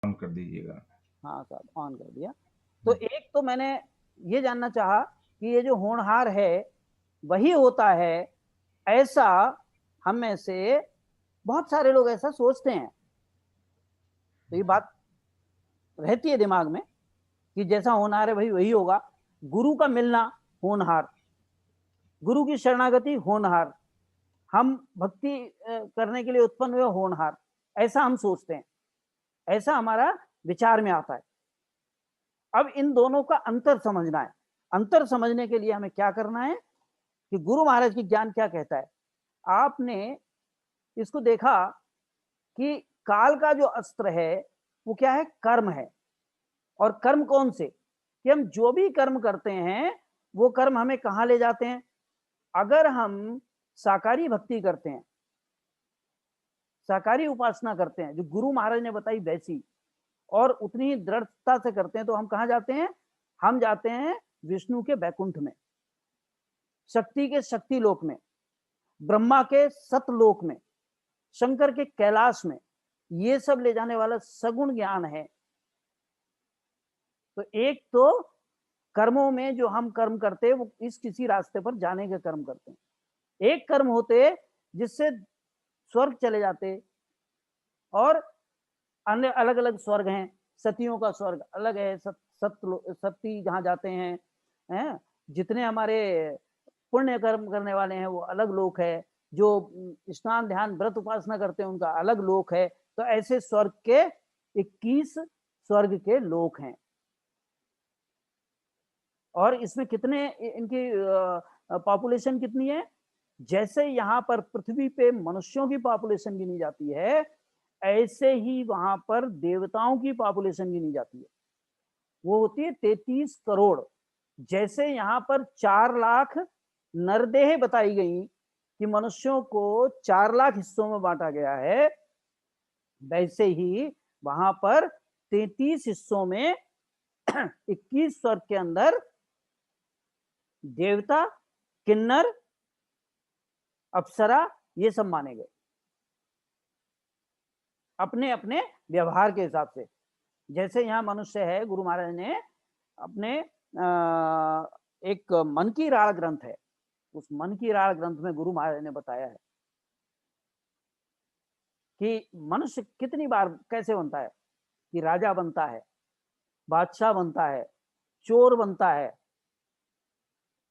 On कर दीजिएगा। हाँ साहब, ऑन कर दिया। तो एक तो मैंने ये जानना चाहा कि ये जो होनहार है वही होता है, ऐसा हम में से बहुत सारे लोग ऐसा सोचते हैं। तो ये बात रहती है दिमाग में कि जैसा होनहार है भाई वही होगा। गुरु का मिलना होनहार, गुरु की शरणागति होनहार, हम भक्ति करने के लिए उत्पन्न हुए होनहार, ऐसा हम सोचते हैं, ऐसा हमारा विचार में आता है। अब इन दोनों का अंतर समझना है। अंतर समझने के लिए हमें क्या करना है कि गुरु महाराज की ज्ञान क्या कहता है। आपने इसको देखा कि काल का जो अस्त्र है वो क्या है, कर्म है। और कर्म कौन से, कि हम जो भी कर्म करते हैं वो कर्म हमें कहां ले जाते हैं। अगर हम साकारी भक्ति करते हैं, साकारी उपासना करते हैं जो गुरु महाराज ने बताई वैसी, और उतनी ही दृढ़ता से करते हैं, तो हम कहां जाते हैं, हम जाते हैं विष्णु के बैकुंठ में, शक्ति के शक्ति लोक में, ब्रह्मा के सतलोक में, शंकर के कैलाश में। ये सब ले जाने वाला सगुण ज्ञान है। तो एक तो कर्मों में जो हम कर्म करते हैं वो इस किसी रास्ते पर जाने के कर्म करते हैं। एक कर्म होते जिससे स्वर्ग चले जाते, और अन्य अलग अलग स्वर्ग हैं। सतियों का स्वर्ग अलग है, सती जहां जाते हैं। जितने हमारे पुण्य कर्म करने वाले हैं वो अलग लोक है, जो स्नान ध्यान व्रत उपासना करते हैं उनका अलग लोक है। तो ऐसे स्वर्ग के 21 स्वर्ग के लोक हैं। और इसमें कितने इनकी पॉपुलेशन कितनी है, जैसे यहाँ पर पृथ्वी पे मनुष्यों की पॉपुलेशन गिनी जाती है, ऐसे ही वहां पर देवताओं की पॉपुलेशन गिनी जाती है। वो होती है 33 करोड़। जैसे यहाँ पर 4 लाख नरदेह बताई गई कि मनुष्यों को 4 लाख हिस्सों में बांटा गया है, वैसे ही वहां पर 33 हिस्सों में 21 स्वर्ग के अंदर देवता, किन्नर, अप्सरा, ये सब माने गए अपने अपने व्यवहार के हिसाब से। जैसे यहाँ मनुष्य है, गुरु महाराज ने अपने एक मन की राड़ ग्रंथ है, उस मन की राड़ ग्रंथ में गुरु महाराज ने बताया है कि मनुष्य कितनी बार कैसे बनता है, कि राजा बनता है, बादशाह बनता है, चोर बनता है।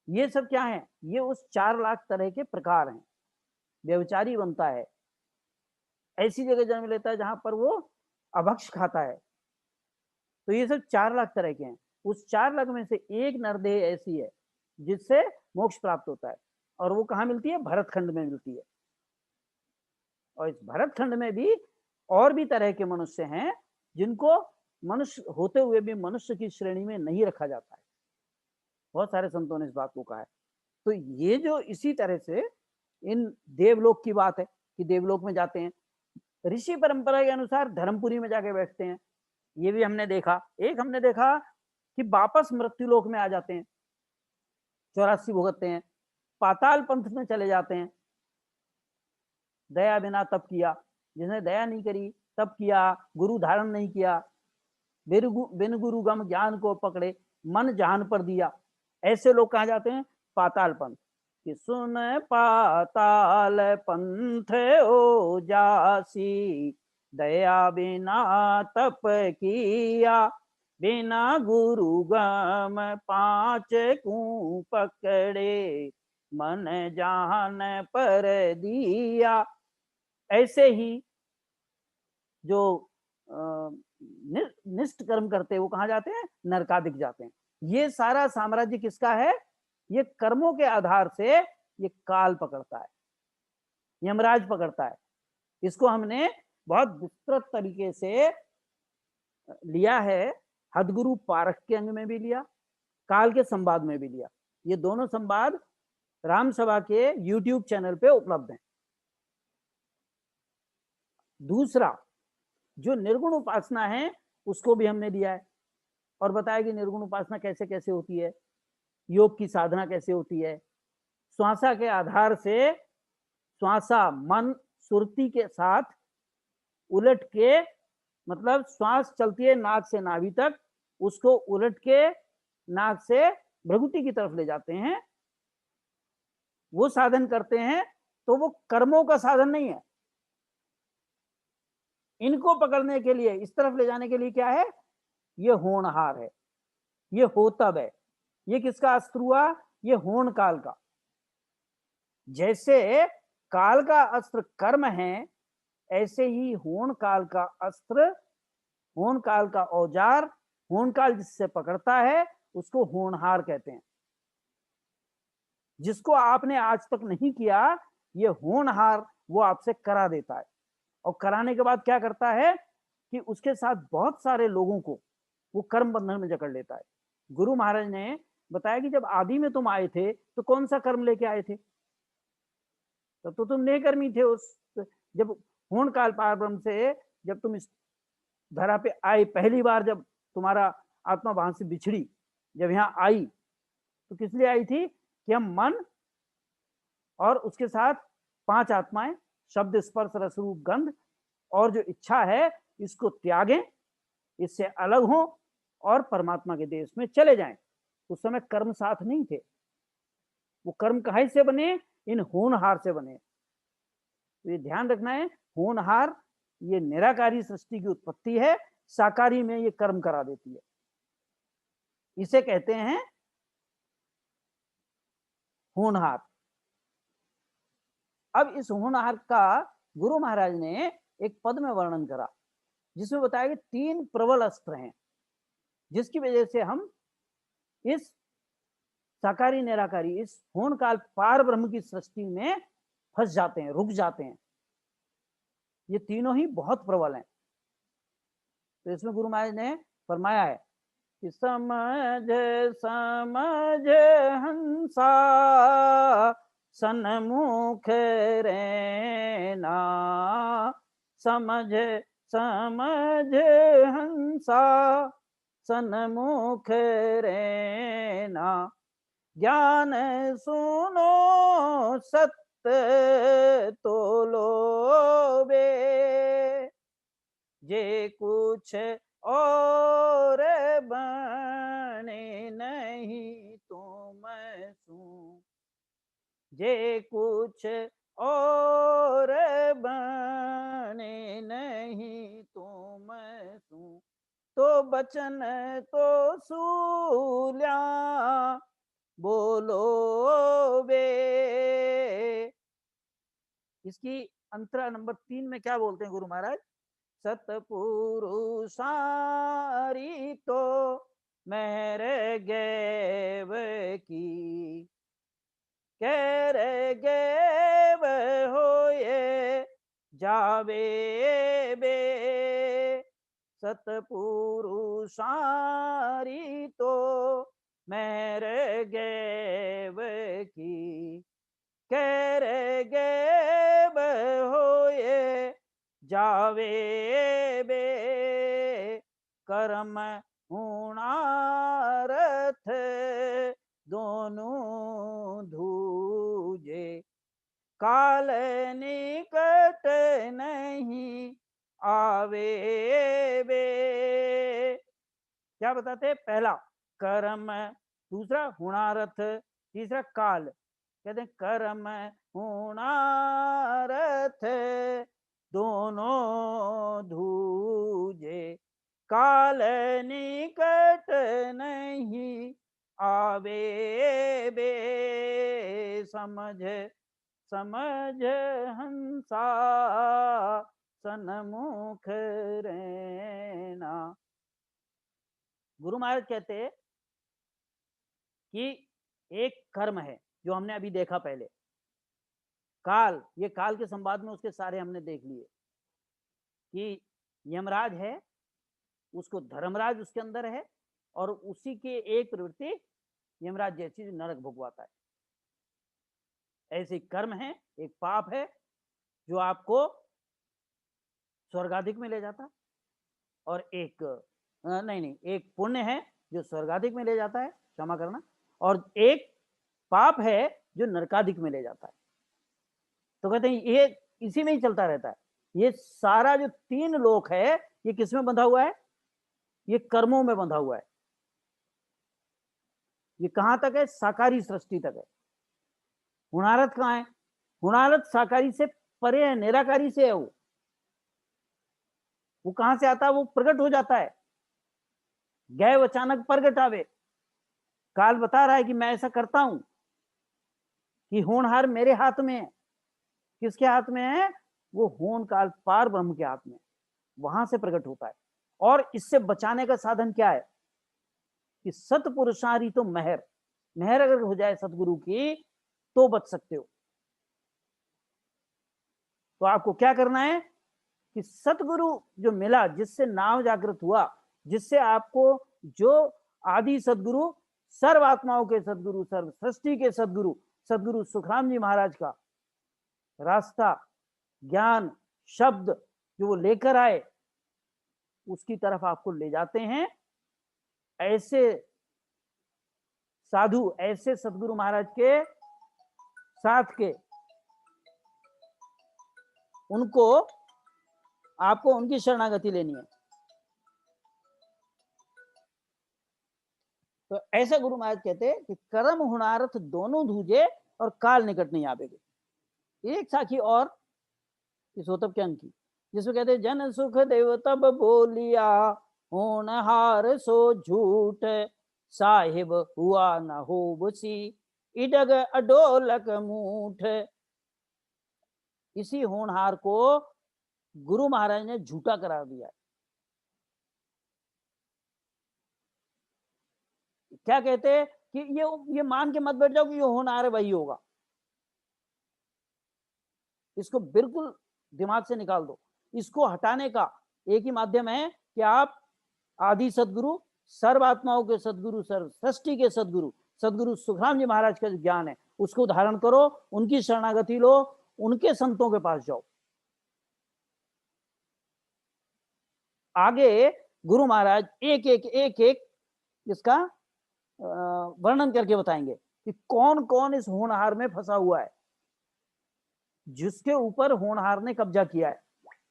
ये सब क्या है, ये उस 4 लाख तरह के प्रकार हैं। व्यभिचारी बनता है, ऐसी जगह जन्म लेता है जहां पर वो अभक्ष खाता है। तो ये सब 4 लाख तरह के हैं। उस 4 लाख में से एक नरदेह ऐसी है जिससे मोक्ष प्राप्त होता है, और वो कहाँ मिलती है, भरत खंड में मिलती है। और इस भरत खंड में भी और भी तरह के मनुष्य हैं जिनको मनुष्य होते हुए भी मनुष्य की श्रेणी में नहीं रखा जाता है। बहुत सारे संतों ने इस बात को कहा है। तो ये जो इसी तरह से इन देवलोक की बात है कि देवलोक में जाते हैं, ऋषि परंपरा के अनुसार धर्मपुरी में जाके बैठते हैं। ये भी हमने देखा। एक हमने देखा कि वापस मृत्युलोक में आ जाते हैं, 84 भुगतते हैं, पाताल पंथ में चले जाते हैं। दया बिना तप किया, जिसने दया नहीं करी, तप किया, गुरु धारण नहीं किया, बिन गुरु गम ज्ञान को पकड़े, मन जहान पर दिया, ऐसे लोग कहा जाते हैं पाताल पंथ। कि सुन पाताल पंथ ओ जासी, दया बिना तप किया, बिना गुरु गम पांच कू पकड़े, मन जान पर दिया। ऐसे ही जो निष्ठ कर्म करते हैं वो कहाँ जाते हैं, नरकादिक जाते हैं। ये सारा साम्राज्य किसका है, ये कर्मों के आधार से ये काल पकड़ता है, यमराज पकड़ता है। इसको हमने बहुत विस्तृत तरीके से लिया है, हदगुरु पारख के अंग में भी लिया, काल के संवाद में भी लिया। ये दोनों संवाद राम सभा के यूट्यूब चैनल पे उपलब्ध हैं। दूसरा, जो निर्गुण उपासना है उसको भी हमने दिया है, और बताया कि निर्गुण उपासना कैसे कैसे होती है, योग की साधना कैसे होती है। श्वासा के आधार से, श्वासा मन सुरती के साथ उलट के मतलब श्वास चलती है नाक से नाभि तक, उसको उलट के नाक से भ्रुकुटी की तरफ ले जाते हैं, वो साधन करते हैं, तो वो कर्मों का साधन नहीं है। इनको पकड़ने के लिए, इस तरफ ले जाने के लिए क्या है? ये होनहार है, ये होतब है। ये किसका अस्त्र हुआ? ये होन काल का। जैसे काल का अस्त्र कर्म है, ऐसे ही होन काल का अस्त्र, होन काल का औजार, होन काल जिससे पकड़ता है उसको होनहार कहते हैं। जिसको आपने आज तक नहीं किया, ये होनहार वो आपसे करा देता है। और कराने के बाद क्या करता है कि उसके साथ बहुत सारे लोगों को वो कर्म बंधन में जकड़ लेता है। गुरु महाराज ने बताया कि जब आदि में तुम आए थे तो कौन सा कर्म लेके आए थे? तब तो तुम नेकर्मी थे। उस जब होन काल पार ब्रह्म से जब तुम इस धरा पे आई पहली बार, जब तुम्हारा आत्मा वहां से बिछड़ी, जब यहाँ आई, तो किस लिए आई थी? कि हम मन और उसके साथ 5 आत्माएं, शब्द स्पर्श रस रूप गंध और जो इच्छा है, इसको त्यागें, इससे अलग हों और परमात्मा के देश में चले जाएं। उस समय कर्म साथ नहीं थे। वो कर्म कहाँ से बने? इन होनहार से बने। तो ये ध्यान रखना है, होनहार ये निराकारी सृष्टि की उत्पत्ति है, साकारी में ये कर्म करा देती है। इसे कहते हैं होनहार। अब इस होनहार का गुरु महाराज ने एक पद में वर्णन करा, जिसमें बताया कि 3 प्रबल अस्त्र हैं, जिसकी वजह से हम इस साकारी निराकारी, इस होन काल पार ब्रह्म की सृष्टि में फंस जाते हैं, रुक जाते हैं। ये तीनों ही बहुत प्रबल हैं। तो इसमें गुरु महाराज ने फरमाया है कि समझ समझ हंसा सन्मुख रहना, समझ समझ हंसा सन्मुख रहना, ज्ञान सुनो सत्य तोलो बे, जे कुछ और बने नहीं तुम सू, जे कुछ और बने नहीं तुम सू, तो बचन तो सूल्या बोलो बे। इसकी अंतरा नंबर 3 में क्या बोलते हैं गुरु महाराज? सतपुरुषारी तो मेहर गैव की, कह गैव होए जावे बे, सतपुरुषारी तो मेहर गैव की, कह गैव होए जावे बे, कर्म हुणारथ दोनों धूजे, काल निकट नहीं आवे बे। क्या बताते? पहला कर्म, दूसरा हुणारथ, तीसरा काल। कहते हैं कर्म हुणारथ दोनों धूजे, काल निकट नहीं आवे बे, समझ समझ हंसा सन्मुख रहना। गुरु महाराज कहते हैं कि एक कर्म है जो हमने अभी देखा पहले, काल। ये काल के संवाद में उसके सारे हमने देख लिए कि यमराज है, उसको धर्मराज उसके अंदर है, और उसी के एक प्रवृत्ति यमराज जैसी नरक भुगवाता है। ऐसे कर्म है, एक पाप है जो आपको स्वर्गाधिक में ले जाता, और एक नहीं, एक पुण्य है जो स्वर्गाधिक में ले जाता है, क्षमा करना, और एक पाप है जो नरकाधिक में ले जाता है। तो कहते हैं ये इसी में ही चलता रहता है। ये सारा जो 3 लोक है, ये किसमें बंधा हुआ है? ये कर्मों में बंधा हुआ है। ये कहां तक है? साकारी सृष्टि तक है। हुणारत कहां है? हुणारत साकारी से परे है, निराकारी से है। वो कहां से आता है? वो प्रकट हो जाता है। गए अचानक प्रगट आवे। काल बता रहा है कि मैं ऐसा करता हूं कि होनहार मेरे हाथ में है। किसके हाथ में है? वो होन काल पार ब्रह्म के हाथ में, वहां से प्रकट होता है। और इससे बचाने का साधन क्या है? कि सतपुरुषारी तो मेहर, मेहर अगर हो जाए सतगुरु की तो बच सकते हो। तो आपको क्या करना है कि सतगुरु जो मिला, जिससे नाम जागृत हुआ, जिससे आपको जो आदि सदगुरु, सर्व आत्माओं के सदगुरु, सर्व सृष्टि के सदगुरु, सदगुरु सुखराम जी महाराज का रास्ता, ज्ञान, शब्द जो वो लेकर आए, उसकी तरफ आपको ले जाते हैं। ऐसे साधु, ऐसे सदगुरु महाराज के साथ के, उनको आपको उनकी शरणागति लेनी है। तो ऐसा गुरु महाराज कहते कि कर्म हुणारथ दोनों धूजे और काल निकट नहीं आवेगे। एक साखी और इस होतब के अंक की, जिसमें कहते जन सुख देव तब बोलिया, होनहार सो झूठ, साहिब हुआ न हो बुसी, इडग अडोलक मूठ। इसी होनहार को गुरु महाराज ने झूठा करार दिया। क्या कहते कि ये मान के मत बैठ जाओ कि ये होनहार है वही होगा। इसको बिल्कुल दिमाग से निकाल दो। इसको हटाने का एक ही माध्यम है कि आप आदि सदगुरु, सर्व आत्माओं के सदगुरु, सर्व सृष्टि के सदगुरु, सदगुरु सुखराम जी महाराज का जो ज्ञान है उसको धारण करो, उनकी शरणागति लो, उनके संतों के पास जाओ। आगे गुरु महाराज एक एक इसका वर्णन करके बताएंगे कि कौन कौन इस होनहार में फंसा हुआ है, जिसके ऊपर होनहार ने कब्जा किया है।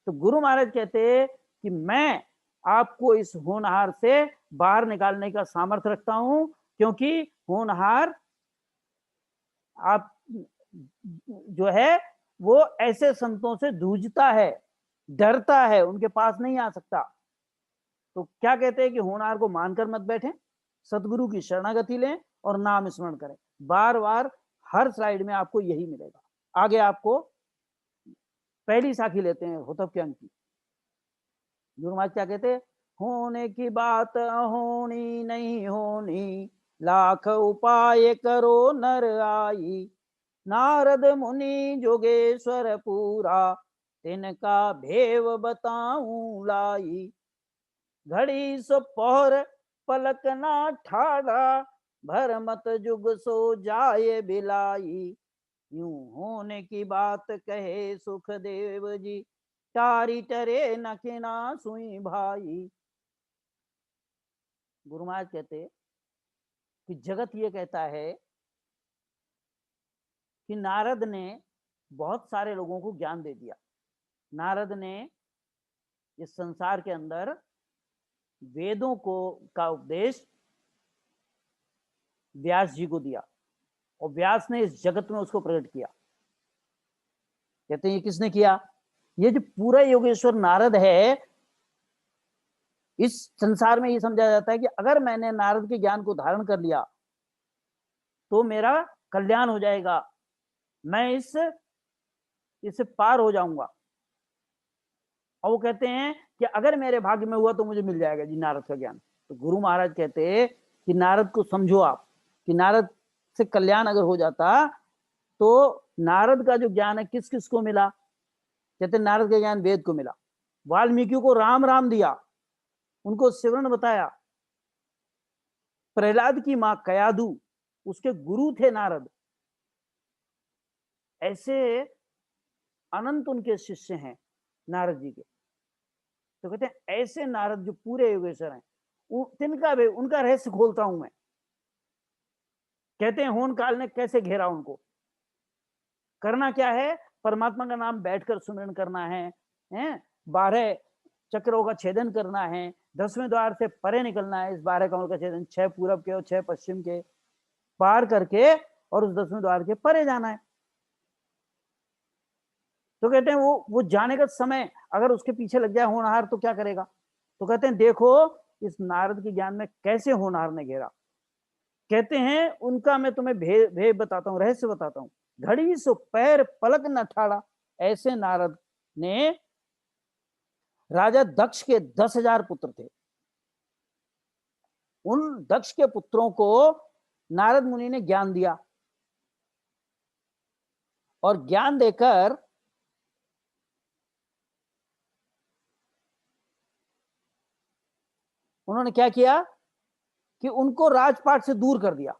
तो गुरु महाराज कहते कि मैं आपको इस होनहार से बाहर निकालने का सामर्थ्य रखता हूं, क्योंकि होनहार आप जो है वो ऐसे संतों से जूझता है, डरता है, उनके पास नहीं आ सकता। तो क्या कहते हैं कि होनहार को मानकर मत बैठे, सतगुरु की शरणागति लें और नाम स्मरण करें। बार बार हर स्लाइड में आपको यही मिलेगा। आगे आपको पहली साखी लेते हैं होतब के अंक की। गुरु महाराज क्या कहते हैं? होने की बात होनी नहीं होनी, लाख उपाय करो नर आई, नारद मुनि जोगेश्वर पूरा, तिनका भेव बताऊं लाई, घड़ी सो पहर पलक ना ठाड़ा, भर मत जुग सो जाए बिलाई, यूं होने की बात कहे सुखदेव जी, टारी टरे नखिना सुई भाई। गुरु महाराज कहते कि जगत ये कहता है कि नारद ने बहुत सारे लोगों को ज्ञान दे दिया। नारद ने इस संसार के अंदर वेदों को का उपदेश व्यास जी को दिया और व्यास ने इस जगत में उसको प्रकट किया। कहते हैं ये किसने किया? ये जो पूरा योगेश्वर नारद है, इस संसार में ये समझा जाता है कि अगर मैंने नारद के ज्ञान को धारण कर लिया तो मेरा कल्याण हो जाएगा, मैं इससे पार हो जाऊंगा। और वो कहते हैं कि अगर मेरे भाग्य में हुआ तो मुझे मिल जाएगा जी नारद का ज्ञान। तो गुरु महाराज कहते हैं कि नारद को समझो आप, कि नारद से कल्याण अगर हो जाता तो नारद का जो ज्ञान है किस किस को मिला? कहते नारद का ज्ञान वेद को मिला, वाल्मीकि को राम राम दिया, उनको सिमरन बताया, प्रहलाद की मां कयादू उसके गुरु थे नारद। ऐसे अनंत उनके शिष्य हैं नारद जी के। तो कहते हैं ऐसे नारद जो पूरे योगेश्वर हैं, तिनका भी उनका रहस्य खोलता हूं मैं। कहते हैं होन काल ने कैसे घेरा उनको, करना क्या है? परमात्मा का नाम बैठकर सुमिरन करना है, 12 चक्रों का छेदन करना है, 10वें द्वार से परे निकलना है, इस 12 कमल का छेदन 6 पूरब के और 6 पश्चिम के पार करके और उस 10वें द्वार के परे जाना है। तो कहते हैं वो जाने का समय अगर उसके पीछे लग जाए होनहार तो क्या करेगा? तो कहते हैं देखो इस नारद के ज्ञान में कैसे होनहार ने घेरा। कहते हैं उनका मैं तुम्हें भेद बताता हूँ, रहस्य बताता हूँ। घड़ी सो पैर पलक न ठाड़ा, ऐसे नारद ने राजा दक्ष के 10,000 पुत्र थे। उन दक्ष के पुत्रों को नारद मुनि ने ज्ञान दिया और ज्ञान देकर उन्होंने क्या किया कि उनको राजपाट से दूर कर दिया।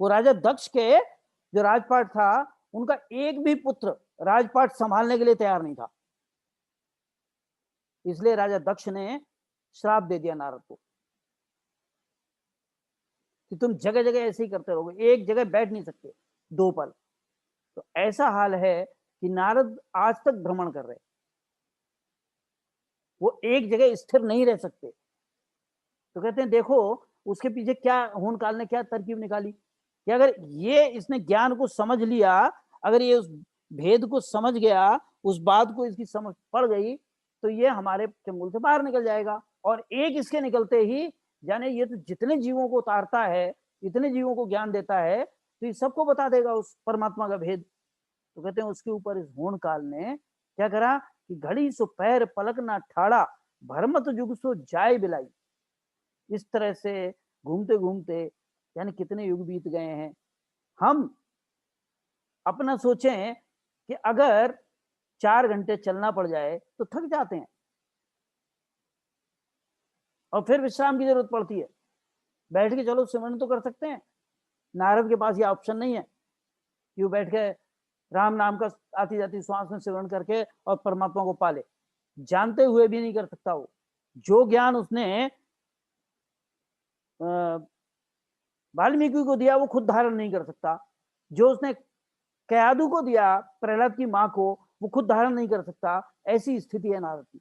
वो राजा दक्ष के जो राजपाट था, उनका एक भी पुत्र राजपाट संभालने के लिए तैयार नहीं था। इसलिए राजा दक्ष ने श्राप दे दिया नारद को कि तुम जगह जगह ऐसे ही करते रहोगे, एक जगह बैठ नहीं सकते 2 पल। तो ऐसा हाल है कि नारद आज तक भ्रमण कर रहे, वो एक जगह स्थिर नहीं रह सकते। तो कहते हैं देखो उसके पीछे क्या होन काल ने क्या तरकीब निकाली कि अगर ये इसने ज्ञान को समझ लिया, अगर ये उस भेद को समझ गया, उस बात को इसकी समझ पड़ गई, तो ये हमारे चंगुल से बाहर निकल जाएगा। और एक इसके निकलते ही जाने ये तो जितने जीवों को उतारता है, इतने जीवों को ज्ञान देता है, तो ये सबको बता देगा उस परमात्मा का भेद। तो कहते हैं उसके ऊपर इस होन काल ने क्या करा कि घड़ी सो पैर पलक ना ठाड़ा, भरमत जुग सो जाय बिलाई। इस तरह से घूमते घूमते यानी कितने युग बीत गए हैं। हम अपना सोचें कि अगर 4 घंटे चलना पड़ जाए तो थक जाते हैं और फिर विश्राम की जरूरत पड़ती है। बैठ के चलो सिमरन तो कर सकते हैं, नारद के पास ये ऑप्शन नहीं है कि वो बैठ के राम नाम का आती जाती श्वास में सिमरन करके और परमात्मा को पाले, जानते हुए भी नहीं कर सकता। वो जो ज्ञान उसने वाल्मीकि को दिया वो खुद धारण नहीं कर सकता, जो उसने कयादु को दिया प्रहलाद की मां को वो खुद धारण नहीं कर सकता। ऐसी स्थिति है नारद की।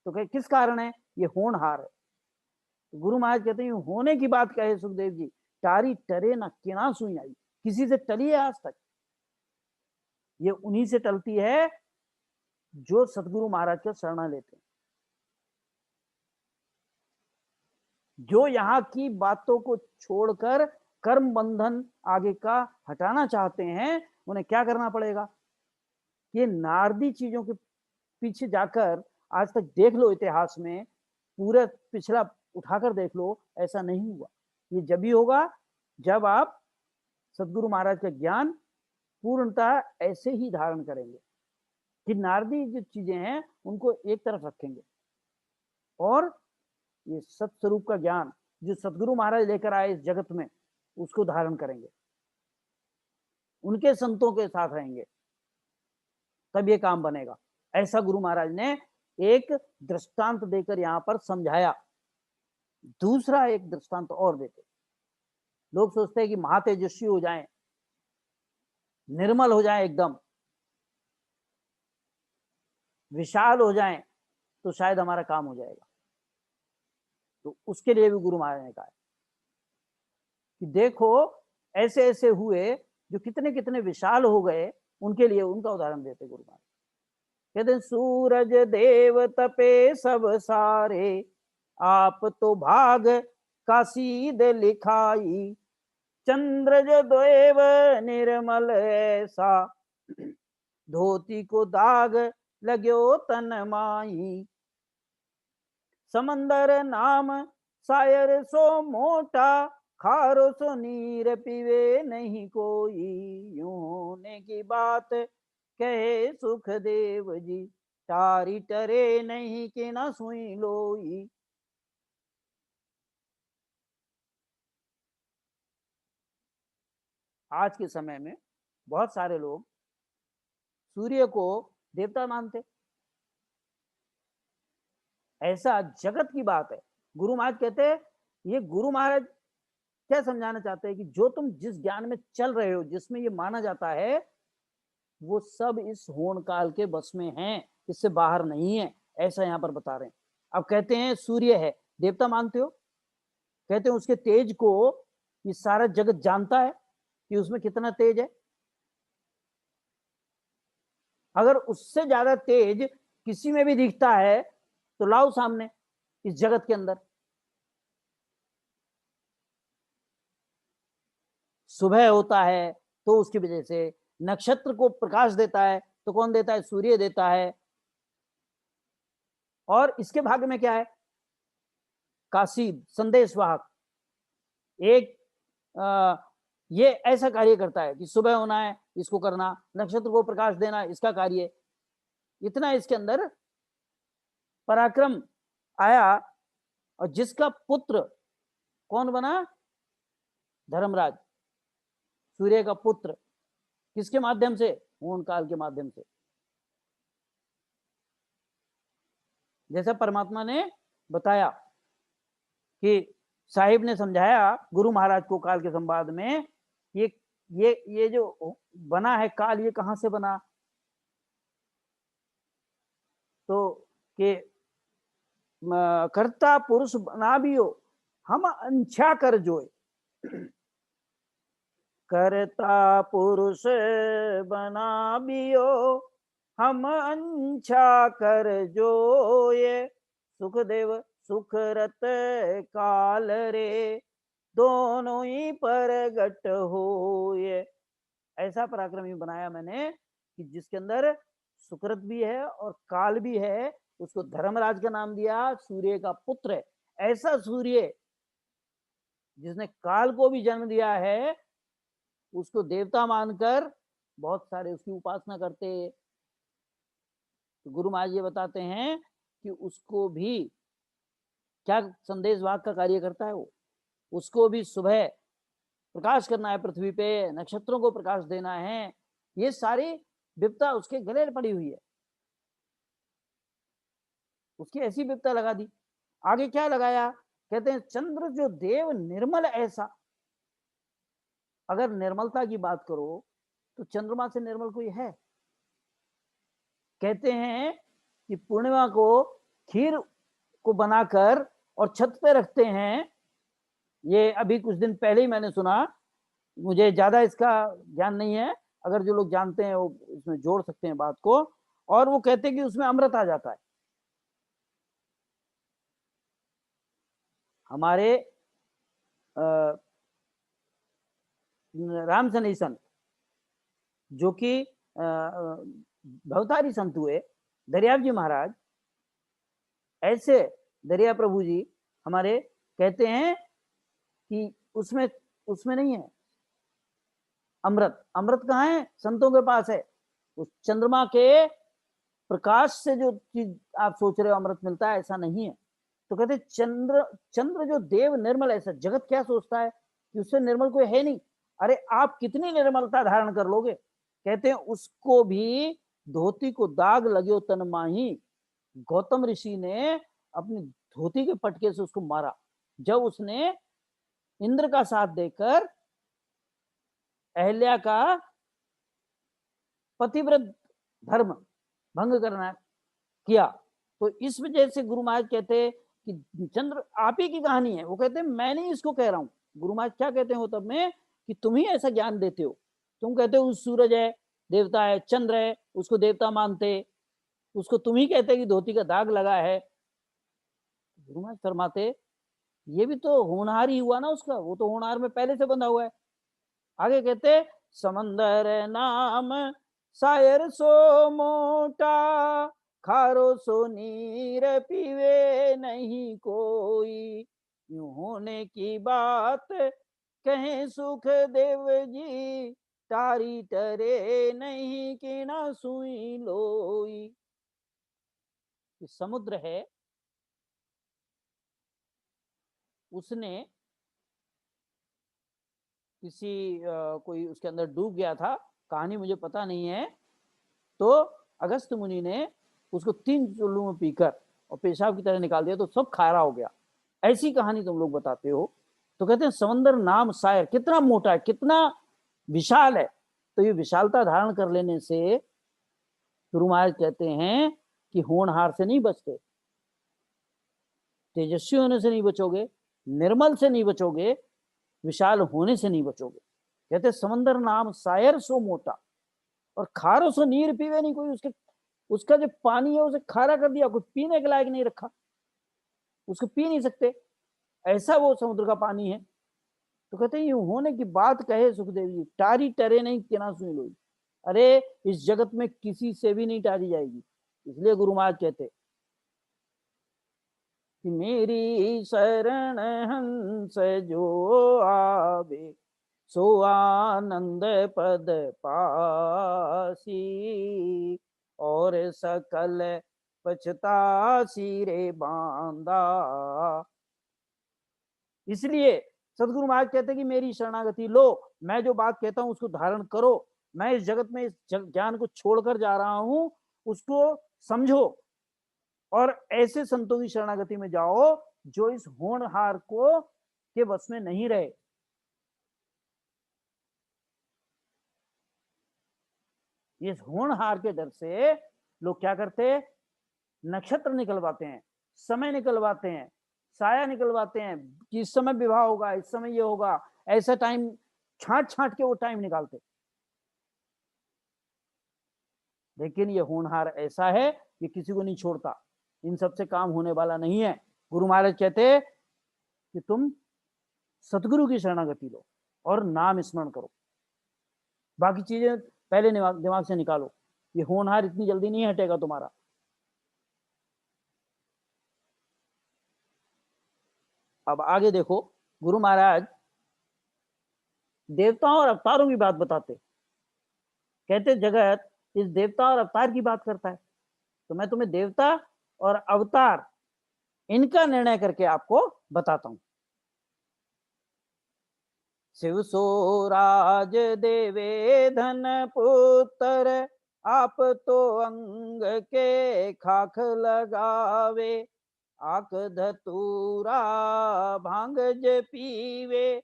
तो किस कारण है? ये होनहार है। तो गुरु महाराज कहते हैं होने की बात कहे सुखदेव जी, टारी टरे ना किना सुई आई। किसी से टली है आज तक? ये उन्हीं से टलती है जो सतगुरु महाराज का शरण लेते हैं, जो यहाँ की बातों को छोड़कर कर्म बंधन आगे का हटाना चाहते हैं। उन्हें क्या करना पड़ेगा? ये नारदी चीजों के पीछे जाकर आज तक देख लो, इतिहास में पूरा पिछला उठाकर देख लो, ऐसा नहीं हुआ। ये जब भी होगा जब आप सदगुरु महाराज का ज्ञान पूर्णतः ऐसे ही धारण करेंगे कि नारदी जो चीजें हैं उनको एक तरफ रखेंगे और ये सत्स्वरूप का ज्ञान जो सदगुरु महाराज लेकर आए इस जगत में उसको धारण करेंगे, उनके संतों के साथ रहेंगे, तब ये काम बनेगा। ऐसा गुरु महाराज ने एक दृष्टांत देकर यहां पर समझाया। दूसरा एक दृष्टांत और देते, लोग सोचते हैं कि महातेजस्वी हो जाएं, निर्मल हो जाएं, एकदम विशाल हो जाएं, तो शायद हमारा काम हो जाएगा। तो उसके लिए भी गुरु महाराज ने कहा कि देखो ऐसे ऐसे हुए जो कितने कितने विशाल हो गए, उनके लिए उनका उदाहरण देते गुरु महाराज। कहते सूरज देव तपे सब सारे, आप तो भाग का सीध लिखाई। चंद्र जो देव निर्मल ऐसा, धोती को दाग लगो तन माई। समंदर नाम शायर सो मोटा, खारो सो नीर पीवे नहीं कोई। यूं होने की बात कहे सुखदेव जी, टारी टरे नहीं कि ना सुई लोई। आज के समय में बहुत सारे लोग सूर्य को देवता मानते, ऐसा जगत की बात है। गुरु महाराज कहते हैं, ये गुरु महाराज क्या समझाना चाहते हैं कि जो तुम जिस ज्ञान में चल रहे हो, जिसमें ये माना जाता है, वो सब इस होन काल के बस में हैं। इससे बाहर नहीं है, ऐसा यहाँ पर बता रहे हैं। अब कहते हैं सूर्य है, देवता मानते हो? कहते हैं उसके तेज को ये सारा जगत जानता है कि उसमें कितना तेज है। अगर उससे ज्यादा तेज किसी में भी दिखता है तो लाओ सामने इस जगत के अंदर। सुबह होता है तो उसकी वजह से नक्षत्र को प्रकाश देता है, तो कौन देता है? सूर्य देता है। और इसके भाग्य में क्या है? काशीद, संदेशवाहक। एक ये ऐसा कार्य करता है कि सुबह होना है इसको करना, नक्षत्र को प्रकाश देना इसका कार्य। इतना इसके अंदर पराक्रम आया। और जिसका पुत्र कौन बना? धर्मराज, सूर्य का पुत्र। किसके माध्यम से? होन काल के माध्यम से। जैसा परमात्मा ने बताया कि साहिब ने समझाया गुरु महाराज को काल के संवाद में, ये जो बना है काल, ये कहां से बना? तो कि कर्ता पुरुष बना भी हो, हम अंछा कर जोए। कर्ता पुरुष बना भी हो, हम अंछा कर जोए। सुखदेव सुखरत काल रे, दोनों ही प्रगट होए। ऐसा पराक्रमी बनाया मैंने कि जिसके अंदर सुकृत भी है और काल भी है। उसको धर्मराज का नाम दिया, सूर्य का पुत्र है। ऐसा सूर्य जिसने काल को भी जन्म दिया है, उसको देवता मानकर बहुत सारे उसकी उपासना करते। तो गुरु महाराज ये बताते हैं कि उसको भी क्या संदेशवाहक का कार्य करता है वो। उसको भी सुबह प्रकाश करना है पृथ्वी पे, नक्षत्रों को प्रकाश देना है। ये सारी विपदा उसके गले पड़ी हुई है। उसकी ऐसी विपदा लगा दी। आगे क्या लगाया? कहते हैं चंद्र जो देव निर्मल ऐसा। अगर निर्मलता की बात करो तो चंद्रमा से निर्मल कोई है? कहते हैं कि पूर्णिमा को खीर को बनाकर और छत पे रखते हैं। ये अभी कुछ दिन पहले ही मैंने सुना, मुझे ज्यादा इसका ज्ञान नहीं है। अगर जो लोग जानते हैं वो इसमें जोड़ सकते हैं बात को। और वो कहते हैं कि उसमें अमृत आ जाता है। हमारे राम सनी संत जो कि भवतारी संत हुए, दरियाव जी महाराज, ऐसे दरिया प्रभु जी हमारे कहते हैं कि उसमें नहीं है अमृत। अमृत कहाँ है? संतों के पास है। उस चंद्रमा के प्रकाश से जो चीज आप सोच रहे हो अमृत मिलता है, ऐसा नहीं है। तो कहते चंद्र जो देव निर्मल ऐसा। जगत क्या सोचता है कि उससे निर्मल कोई है नहीं। अरे आप कितनी निर्मलता धारण कर लोगे? कहते हैं उसको भी धोती को दाग लगे तन माही। गौतम ऋषि ने अपनी धोती के पटके से उसको मारा जब उसने इंद्र का साथ देकर अहल्या का पतिव्रत धर्म भंग करना किया। तो इस वजह से गुरु महाराज कहते कि चंद्र आप ही की कहानी है। वो कहते हैं मैं नहीं इसको कह रहा हूं। गुरु महाराज क्या कहते हो तब में कि तुम ही ऐसा ज्ञान देते हो। तुम कहते हो उस सूरज है देवता है, चंद्र है उसको देवता मानते, उसको तुम ही कहते कि धोती का दाग लगा है। गुरु महाराज फरमाते ये भी तो होनहार ही हुआ ना उसका, वो तो होनहार में पहले से बंधा हुआ है। आगे कहते समंदर नाम सायर सो मोटा, खारो सो नीर पीवे नहीं कोई। यूं होने की बात कहें सुख देव जी, तारी टरे नहीं कि ना सुई लोई। समुद्र है, उसने किसी कोई उसके अंदर डूब गया था, कहानी मुझे पता नहीं है। तो अगस्त मुनि ने उसको 3 चुल्लू में पीकर और पेशाब की तरह निकाल दिया तो सब खारा हो गया। ऐसी कहानी तुम लोग बताते हो। तो कहते हैं समंदर नाम सायर, कितना मोटा है, कितना विशाल है। तो ये विशालता धारण कर लेने से गुरु महाराज कहते हैं कि होनहार से नहीं बचते, तेजस्वी होने से नहीं बचोगे, निर्मल से नहीं बचोगे, विशाल होने से नहीं बचोगे। कहते समंदर नाम सायर सो मोटा, और खारो सो नीर पीवे नहीं कोई, उसका जो पानी है उसे खारा कर दिया, कुछ पीने के लायक नहीं रखा, उसको पी नहीं सकते, ऐसा वो समुद्र का पानी है। तो कहते हैं यूं होने की बात कहे सुखदेव जी, टारी टरे नहीं केना सुन लो। अरे इस जगत में किसी से भी नहीं टारी जाएगी। इसलिए गुरु महाराज कहते कि मेरी शरण हंस जो आवे, सो आनंद पद पासी, और सकल पछतासी रे बांदा। इसलिए सदगुरु महाराज कहते हैं कि मेरी शरणागति लो, मैं जो बात कहता हूं उसको धारण करो, मैं इस जगत में इस ज्ञान को छोड़कर जा रहा हूं, उसको समझो, और ऐसे संतों की शरणागति में जाओ जो इस होनहार को के बस में नहीं रहे। इस होनहार के डर से लोग क्या करते, नक्षत्र निकलवाते हैं, समय निकलवाते हैं, साया निकलवाते हैं कि इस समय विवाह होगा, इस समय ये होगा, ऐसा टाइम छांट छांट के वो टाइम निकालते। लेकिन ये होनहार ऐसा है कि किसी को नहीं छोड़ता, इन सबसे काम होने वाला नहीं है। गुरु महाराज कहते कि तुम सतगुरु की शरणागति लो और नाम स्मरण करो, बाकी चीजें पहले दिमाग से निकालो, ये होनहार इतनी जल्दी नहीं हटेगा तुम्हारा। अब आगे देखो, गुरु महाराज देवताओं और अवतारों की बात बताते, कहते जगत इस देवता और अवतार की बात करता है, तो मैं तुम्हें देवता और अवतार इनका निर्णय करके आपको बताता हूं। शिव सो राज देवे धन पुत्र, आप तो अंग के खाख लगावे, आक धतूरा भांग ज पीवे,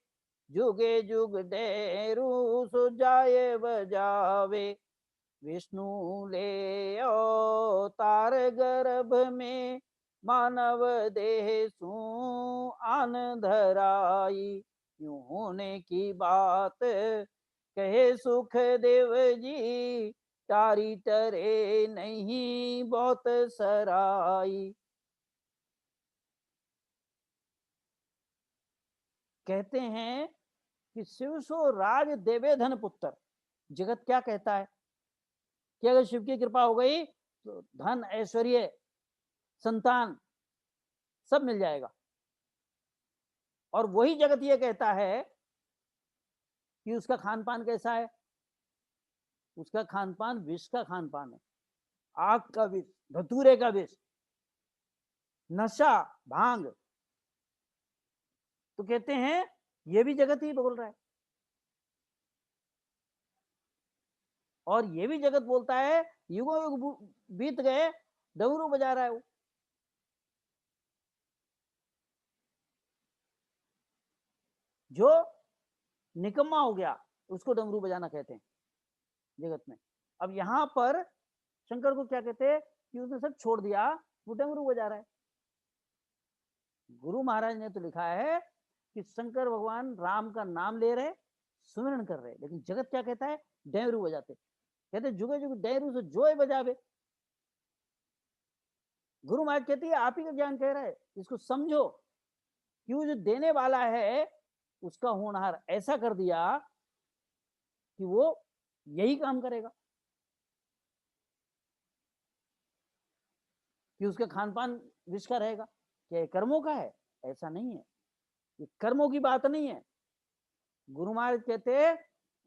जुगे जुग डेरू सुजाए बजावे, विष्णु ले अवतार गर्भ में, मानव देह सु आन धराई, यूं होने की बात कहे सुख देव जी, तारी टरे नहीं बहुत सराई। कहते हैं कि शिव सो राज देवे धन पुत्र, जगत क्या कहता है कि अगर शिव की कृपा हो गई तो धन ऐश्वर्य संतान सब मिल जाएगा, और वही जगत ये कहता है कि उसका खान पान कैसा है, उसका खान पान विष का खान पान है, आग का विष, धतूरे का विष, नशा, भांग। तो कहते हैं ये भी जगत ही बोल रहा है, और ये भी जगत बोलता है, युगों युग बीत गए, डमरू बजा रहा है वो। जो निकम्मा हो गया उसको डमरू बजाना कहते हैं जगत में। अब यहां पर शंकर को क्या कहते हैं कि उसने सब छोड़ दिया, वो डमरू बजा रहा है। गुरु महाराज ने तो लिखा है कि शंकर भगवान राम का नाम ले रहे, सुमिरन कर रहे, लेकिन जगत क्या कहता है, डमरू बजाते, कहते जुगे जुगे डमरू से जोए बजावे। गुरु महाराज कहती है आप ही का ज्ञान कह रहा है, इसको समझो कि वो जो देने वाला है उसका होनहार ऐसा कर दिया कि वो यही काम करेगा, कि उसका खान पान विष का रहेगा। क्या कर्मों का है? ऐसा नहीं है, ये कर्मों की बात नहीं है। गुरु महाराज कहते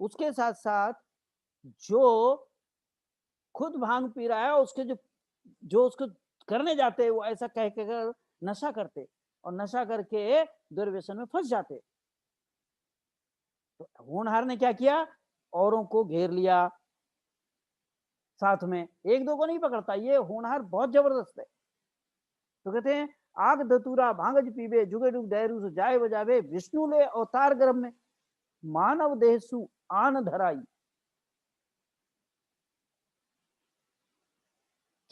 उसके साथ साथ जो खुद भांग पी रहा है, उसके जो जो उसको करने जाते हैं वो ऐसा कह कर नशा करते, और नशा करके दुर्व्यसन में फंस जाते। तो होनहार ने क्या किया, औरों को घेर लिया साथ में, एक दो को नहीं पकड़ता, ये होनहार बहुत जबरदस्त है। तो कहते हैं आग धतूरा भांगज पीवे, जुगे जुग डैरू से जाए बजावे, विष्णु ले अवतार गर्भ में, मानव देह सु आन धराई।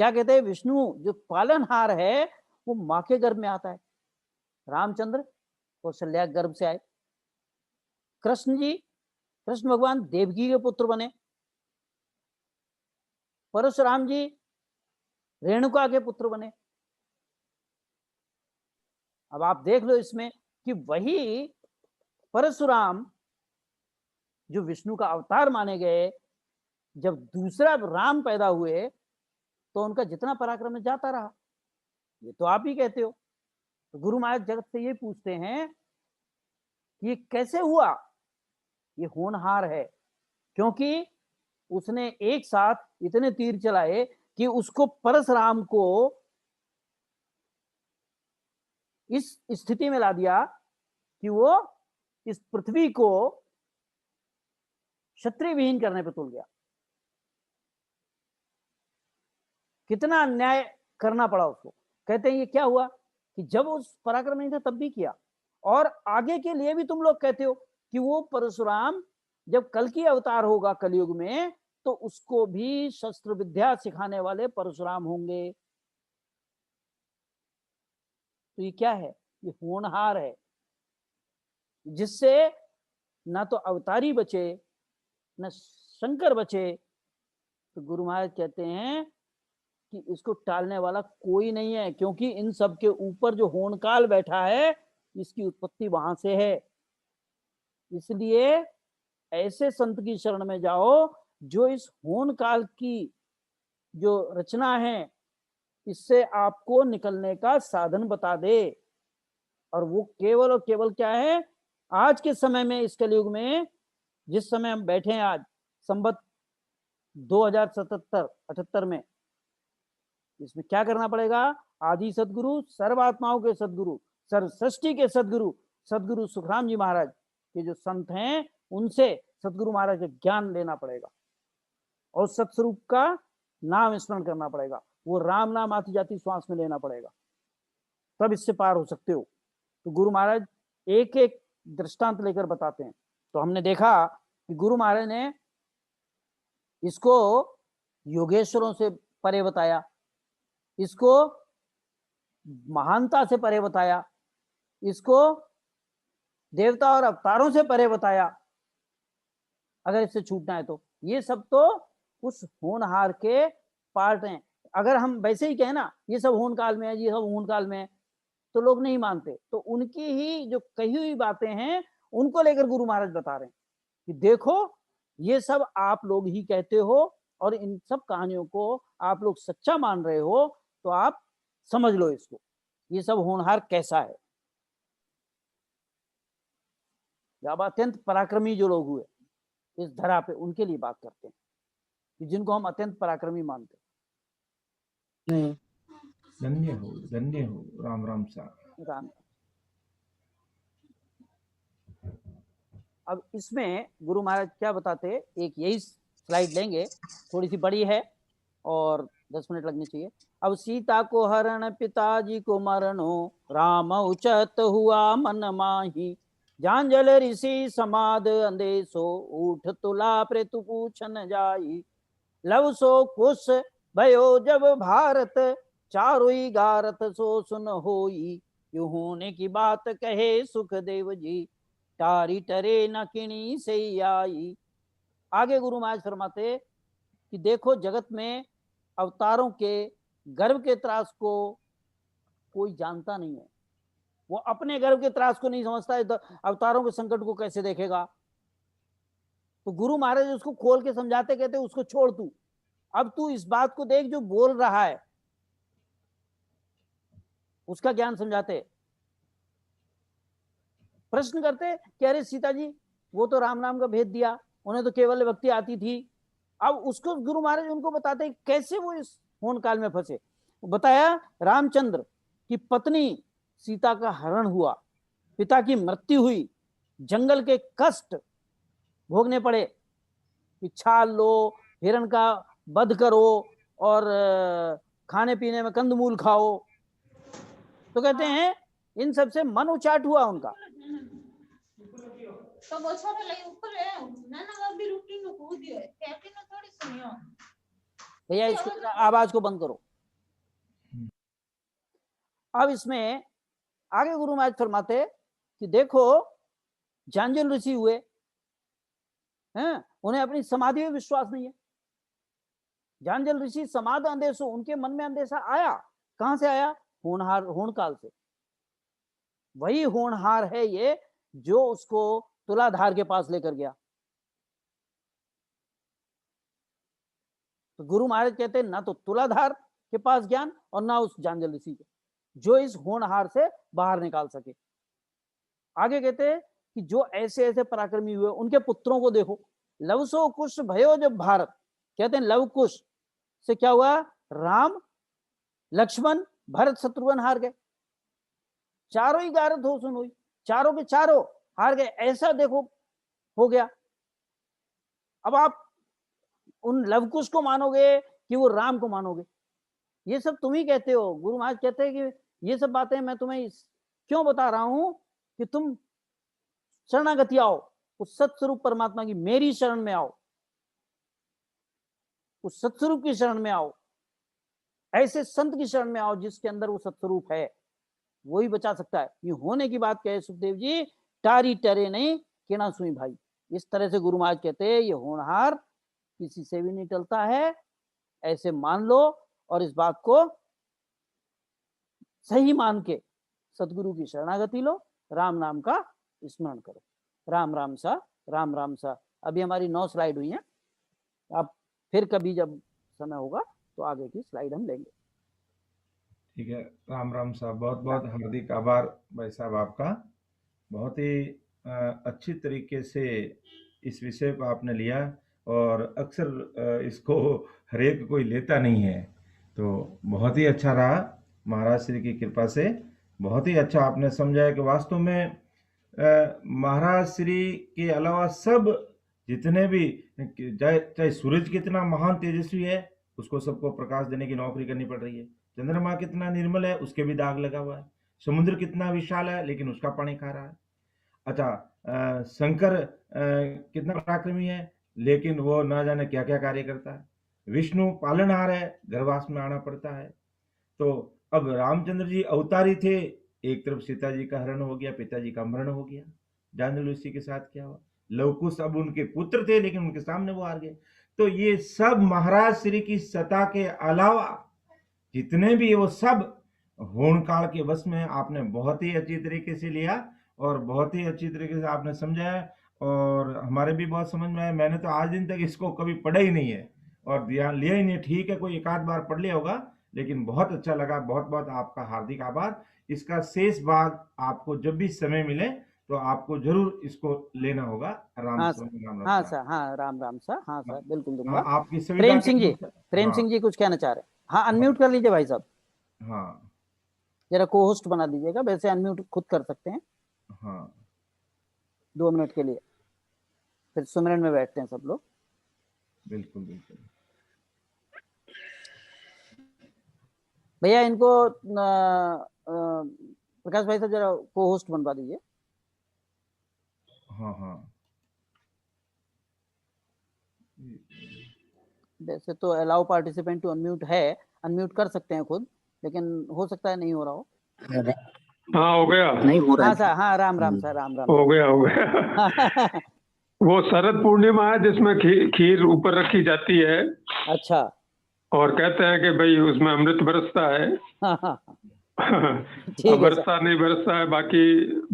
क्या कहते हैं, विष्णु जो पालनहार है वो माँ के गर्भ में आता है। रामचंद्र कौशल्या के गर्भ से आए। कृष्ण भगवान देवकी के पुत्र बने। परशुराम जी रेणुका के पुत्र बने। अब आप देख लो इसमें कि वही परशुराम जो विष्णु का अवतार माने गए, जब दूसरा राम पैदा हुए तो उनका जितना पराक्रम है जाता रहा। ये तो आप ही कहते हो। तो गुरु महाराज जगत से ये पूछते हैं कि ये कैसे हुआ। ये होनहार है, क्योंकि उसने एक साथ इतने तीर चलाए कि उसको परशुराम को इस स्थिति में ला दिया कि वो इस पृथ्वी को क्षत्रिय विहीन करने पर तुल गया। कितना अन्याय करना पड़ा उसको। कहते हैं ये क्या हुआ कि जब उस पराक्रम नहीं था तब भी किया, और आगे के लिए भी तुम लोग कहते हो कि वो परशुराम जब कल की अवतार होगा कलयुग में तो उसको भी शस्त्र विद्या सिखाने वाले परशुराम होंगे। तो ये क्या है, ये होनहार है, जिससे ना तो अवतारी बचे न शंकर बचे। तो गुरु महाराज कहते हैं कि इसको टालने वाला कोई नहीं है, क्योंकि इन सब के ऊपर जो होनकाल बैठा है इसकी उत्पत्ति वहां से है। इसलिए ऐसे संत की शरण में जाओ जो इस होनकाल की जो रचना है इससे आपको निकलने का साधन बता दे। और वो केवल और केवल क्या है, आज के समय में इस कलयुग में जिस समय हम बैठे हैं आज संवत 2077-78 में, इसमें क्या करना पड़ेगा। आदि सदगुरु, सर्वात्माओं के सदगुरु, सर्व सृष्टि के सदगुरु, सदगुरु सुखराम जी महाराज के जो संत हैं उनसे सदगुरु महाराज का ज्ञान लेना पड़ेगा और सत्स्वरूप का नाम स्मरण करना पड़ेगा। वो राम नाम आती जाती श्वास में लेना पड़ेगा, तब इससे पार हो सकते हो। तो गुरु महाराज एक एक दृष्टांत लेकर बताते हैं। तो हमने देखा कि गुरु महाराज ने इसको योगेश्वरों से परे बताया, इसको महानता से परे बताया, इसको देवता और अवतारों से परे बताया। अगर इससे छूटना है तो ये सब तो उस होनहार के पार्ट हैं। अगर हम वैसे ही कहें ना ये सब होन काल में है, ये सब होन काल में है, तो लोग नहीं मानते। तो उनकी ही जो कही हुई बातें हैं उनको लेकर गुरु महाराज बता रहे हैं कि देखो ये सब आप लोग ही कहते हो और इन सब कहानियों को आप लोग सच्चा मान रहे हो, तो आप समझ लो इसको, ये सब होनहार कैसा है। जब अत्यंत पराक्रमी जो लोग हुए इस धरा पे उनके लिए बात करते हैं कि जिनको हम अत्यंत पराक्रमी मानते हैं। धन्य हो राम राम सा राम। अब इसमें गुरु महाराज क्या बताते, एक यही स्लाइड लेंगे, थोड़ी सी बड़ी है और 10 मिनट लगनी चाहिए। अब सीता को हरण पिताजी को मरणो, राम उचत हुआ मन माही, जांजल ऋषि समाद अंदेशो, उठ तुला प्रेतु पूछन जाई, लव सो कुश भयो जब भारत, चारुई गारत सो सुन होई, यूं होने की बात कहे सुखदेव जी, टारी टरे न किणी से आई। आगे गुरु महाराज फरमाते कि देखो जगत में अवतारों के गर्भ के त्रास को कोई जानता नहीं है। वो अपने गर्भ के त्रास को नहीं समझता है तो अवतारों के संकट को कैसे देखेगा। तो गुरु महाराज उसको खोल के समझाते, कहते उसको छोड़ तू, अब तू इस बात को देख जो बोल रहा है, उसका ज्ञान समझाते। प्रश्न करते कि अरे सीता जी वो तो राम नाम का भेद दिया, उन्हें तो केवल भक्ति आती थी। अब उसको गुरु महाराज उनको बताते कैसे वो इस होन काल में फंसे। बताया रामचंद्र की पत्नी सीता का हरण हुआ, पिता की मृत्यु हुई, जंगल के कष्ट भोगने पड़े कि छाल लो, हिरण का वध करो और खाने पीने में कंदमूल खाओ। तो कहते हैं इन सब से मन उचाट हुआ उनका। तो बछड़ा लई ऊपर है ना ना अभी रूटीन को कूद दियो है कहती ना थोड़ी सुनियो भैया इसको आवाज को बंद करो। अब इसमें आगे गुरु महाराज फरमाते कि देखो जांजल ऋषि हुए हैं, उन्हें अपनी समाधि में विश्वास नहीं है। जांजल ऋषि समाध अंदेशो, उनके मन में अंदेशा आया, कहां से आया? होनहार, होनकाल से। वही होनहार है ये जो उसको तुलाधार के पास लेकर गया। तो गुरु महाराज कहते हैं ना तो तुलाधार के पास ज्ञान और ना उस जांजल ऋषि के, जो इस होनहार से बाहर निकाल सके। आगे कहते हैं कि जो ऐसे ऐसे पराक्रमी हुए उनके पुत्रों को देखो। लवसो कुश भयो जब भारत, कहते हैं लव कुश से क्या हुआ? राम, लक्ष्मण, भरत, शत्रुघ्न हार गए। चारों ही गारद हो सुन हुई, चारों के चारों हार गए। ऐसा देखो हो गया। अब आप उन लवकुश को मानोगे कि वो राम को मानोगे? ये सब तुम ही कहते हो। गुरु महाराज कहते हैं कि ये सब बातें मैं तुम्हें क्यों बता रहा हूं कि तुम शरणागति आओ, उस सत्स्वरूप परमात्मा की, मेरी शरण में आओ, उस सत्स्वरूप की शरण में आओ, ऐसे संत की शरण में आओ जिसके अंदर वो सत्स्वरूप है, वही बचा सकता है। ये होने की बात कहे सुखदेव जी, टारी टरे नहीं केना सुई भाई। इस तरह से गुरु महाराज कहते हैं ये होनहार किसी से भी नहीं टलता है, ऐसे मान लो और इस बात को सही मान के सतगुरु की शरणागति लो, राम नाम का स्मरण करो। राम राम सा, राम राम सा। अभी हमारी 9 स्लाइड हुई हैं, अब फिर कभी जब समय होगा तो आगे की स्लाइड हम लेंगे। ठीक है, राम राम साहब, बहुत बहुत हार्दिक आभार भाई साहब आपका। बहुत ही अच्छी तरीके से इस विषय को आपने लिया और अक्सर इसको हर एक कोई लेता नहीं है, तो बहुत ही अच्छा रहा महाराज श्री की कृपा से। बहुत ही अच्छा आपने समझाया कि वास्तव में महाराज श्री के अलावा सब जितने भी, चाहे सूरज कितना महान तेजस्वी है उसको सबको प्रकाश देने की नौकरी करनी पड़ रही है, चंद्रमा कितना निर्मल है उसके भी दाग लगा हुआ है, समुद्र कितना विशाल है लेकिन उसका पानी खा रहा है। अच्छा, शंकर कितना पराक्रमी है लेकिन वो ना जाने क्या क्या कार्य करता है। विष्णु पालनहार है, गर्भवास में आना पड़ता है। तो अब रामचंद्र जी अवतारी थे, एक तरफ सीता जी का हरण हो गया, पिताजी का मरण हो गया। जांजल ऋषि के साथ क्या हुआ? लवकुश अब उनके पुत्र थे लेकिन उनके सामने वो हार गए। तो ये सब महाराज श्री की सत्ता के अलावा जितने भी वो सब होनकाल के वश में आपने बहुत ही अच्छी तरीके से लिया और बहुत ही अच्छी तरीके से आपने समझाया और हमारे भी बहुत समझ में आया। मैंने तो आज दिन तक इसको कभी पढ़ा ही नहीं है और ध्यान लिया ही नहीं। ठीक है, कोई एक आध बार पढ़ लिया होगा, लेकिन बहुत अच्छा लगा। बहुत बहुत आपका हार्दिक आभार। इसका शेष भाग आपको जब भी समय मिले तो आपको जरूर इसको लेना होगा। राम हाँ राम सर, राम हाँ साहब। सर, हाँ राम राम सर, हाँ सर, बिल्कुल दूंगा। हाँ, आपकी सुविधा प्रेम के सिंह जी, अनुसार। प्रेम हाँ सिंह जी कुछ कहना चाह रहे हैं? हाँ, हाँ अनम्यूट कर लीजिए भाई साहब, हाँ जरा को होस्ट बना दीजिएगा। वैसे अनम्यूट खुद कर सकते हैं हाँ 2 मिनट के लिए, फिर सुमिरन में बैठते हैं सब लोग। बिल्कुल बिल्कुल। भैया इनको प्रकाश भाई साहब जरा को होस्ट बनवा दीजिए। हाँ हाँ वैसे तो अलाउ पार्टिसिपेंट टू अनम्यूट है, अनम्यूट कर सकते हैं खुद, लेकिन हो सकता है नहीं हो रहा हो। हाँ हो गया, नहीं हो रहा हाँ है। सर, हाँ राम राम सर, राम राम हो गया सर। वो शरद पूर्णिमा है जिसमें खीर ऊपर रखी जाती है अच्छा, और कहते हैं कि भाई उसमें अमृत बरसता है। हाँ हाँ ठीक अब है सर। बरसता नहीं बरसता है, बाकी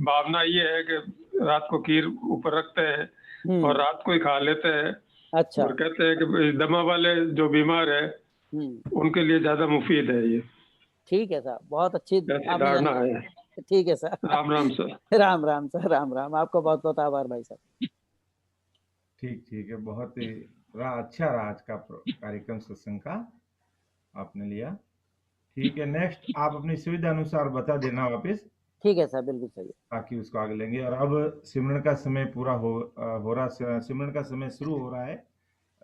भावना ये है कि रात को खीर ऊपर रखते हैं और रात को ही खा लेते हैं। अच्छा, और कहते हैं कि भाई दमा वाले जो बीमार है उनके लिए ज्यादा मुफीद है ये, ठीक है सर, बहुत अच्छी ऐसी आपने धारणा जानकारी। है। ठीक है sir, Ram Ram sir. Ram Ram sir, Ram Ram, आपका बहुत बहुत आभार भाई साहब। ठीक ठीक है, बहुत ही अच्छा रहा आज का कार्यक्रम सत्संग का आपने लिया। ठीक है, नेक्स्ट आप अपनी सुविधा अनुसार बता देना वापस, ठीक है सर, बिल्कुल सही है। ताकि उसको आगे लेंगे। और अब सिमरन का समय पूरा हो रहा, सिमरन का समय शुरू हो रहा है।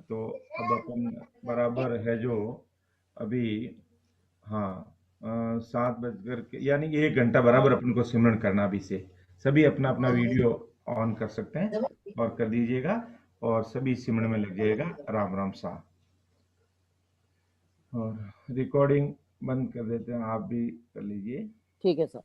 तो अब अपन बराबर है जो अभी, हाँ 7 बजकर के, यानी 1 घंटा बराबर अपन को सिमरन करना। अभी से सभी अपना अपना वीडियो ऑन कर सकते हैं और कर दीजिएगा और सभी सिमरन में लग जाइएगा। राम राम सा। और रिकॉर्डिंग बंद कर देते हैं, आप भी कर लीजिए। ठीक है सर।